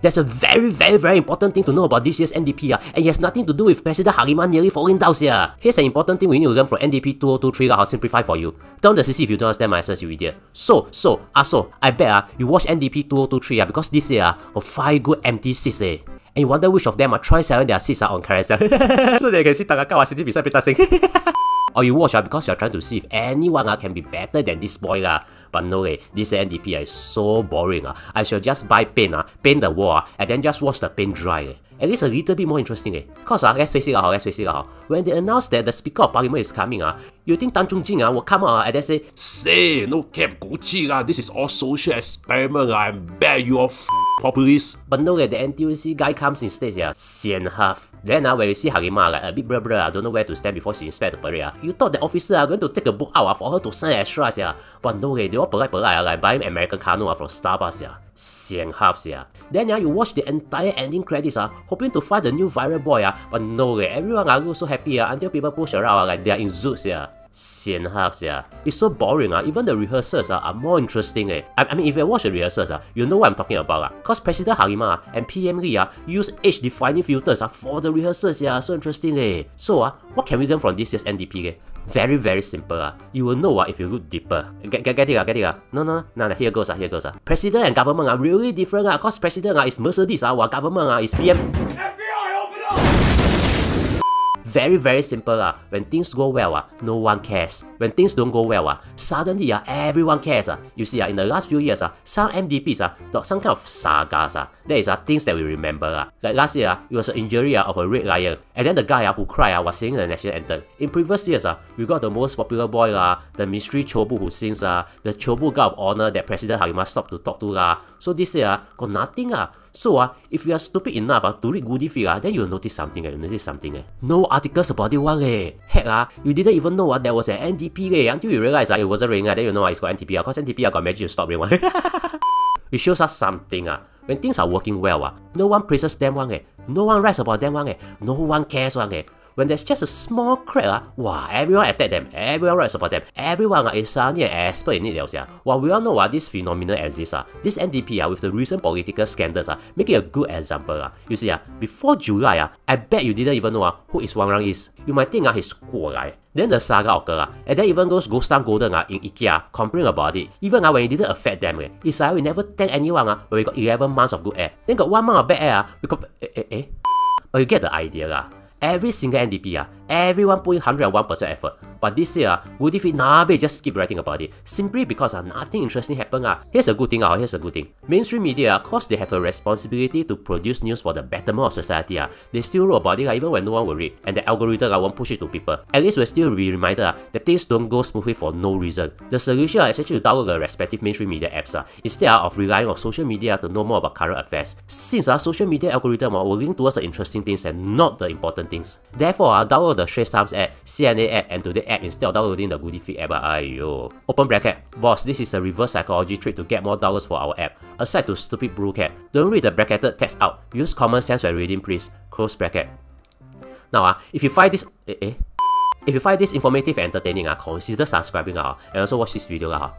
There's a very important thing to know about this year's NDP, and it has nothing to do with President Halimah nearly falling down here. Here's an important thing we need to learn from NDP 2023. I'll simplify for you. Turn the CC if you don't understand my answers, you idiot. So, I bet you watch NDP 2023 because this year got 5 good empty seats and you wonder which of them are try selling their seats on Carousel. So they can see Tagakawa sitting beside Peter Singh. Or you watch because you're trying to see if anyone can be better than this boy. But no way, this NDP is so boring. I should just buy paint, paint the wall, and then just watch the paint dry. At least a little bit more interesting. Cause let's face it, when they announced that the Speaker of Parliament is coming, you think Tan Chung Jing will come out and then say, no cap Gucci, this is all social experiment, and bet you are populist. But no way, the NTUC guy comes instead, sian half. Then when you see Halimah like a bit blur, don't know where to stand before she inspect the parade, you thought the officer are going to take a book out for her to sign extras, but no way, they all polite like buying American canoe from Starbucks, sian half, Then you watch the entire ending credits, hoping to find the new viral boy, but no way, everyone looks so happy until people push around like they are in zoots, sian half, It's so boring, even the rehearsals are more interesting. I mean, if you watch the rehearsals, you know what I'm talking about. Cause President Halimah and PM Lee use age-defining filters for the rehearsals, so interesting. So what can we learn from this year's NDP? Very simple. You will know if you look deeper. Get it? No, here goes. President and government are really different. Cause president is Mercedes, while government is PM. Very simple. When things go well, no one cares. When things don't go well, suddenly everyone cares. You see, in the last few years, some MDPs got some kind of sagas. There is things that we remember. Like last year, it was an injury of a red lion, and then the guy who cried was singing the national anthem. In previous years, we got the most popular boy, the mystery Chobu who sings, the Chobu guard of honor that President Halimah stopped to talk to. So this year, got nothing. So if you are stupid enough to read Goody feed, then you'll notice something. No articles about it, Heck, you didn't even know there was an NDP until you realize it wasn't raining. Then you know it's got NDP because NDP got magic to stop rain. It shows us something. When things are working well, no one praises them no one writes about them no one cares When there's just a small crack, everyone attack them, everyone writes about them, everyone is suddenly an expert in it. While we all know this phenomenon exists, this NDP with the recent political scandals make it a good example. You see, before July, I bet you didn't even know who is Wang Rang is. You might think he's Guo. Then the saga occurred, and then even those Ghost Town Golden in IKEA complain about it. Even when it didn't affect them, it's like we never thank anyone when we got 11 months of good air. Then got 1 month of bad air, we got But you get the idea. Every single NDP, everyone putting 101% effort. But this year, Goody feed just skip writing about it, simply because nothing interesting happened. Here's a good thing. Mainstream media, cause they have a responsibility to produce news for the betterment of society, they still wrote about it even when no one will read, and the algorithm won't push it to people. At least we'll still be reminded that things don't go smoothly for no reason. The solution is actually to download the respective mainstream media apps, instead of relying on social media to know more about current affairs. Since social media algorithm will link towards the interesting things and not the important things. Therefore, download the Straits Times app, CNA app, and Today app instead of downloading the Goody feed app. Ayo. Open bracket. Boss, this is a reverse psychology trick to get more downloads for our app. Aside to stupid blue cat, don't read the bracketed text out. Use common sense when reading, please. Close bracket. Now, if you find this informative and entertaining, consider subscribing and also watch this video.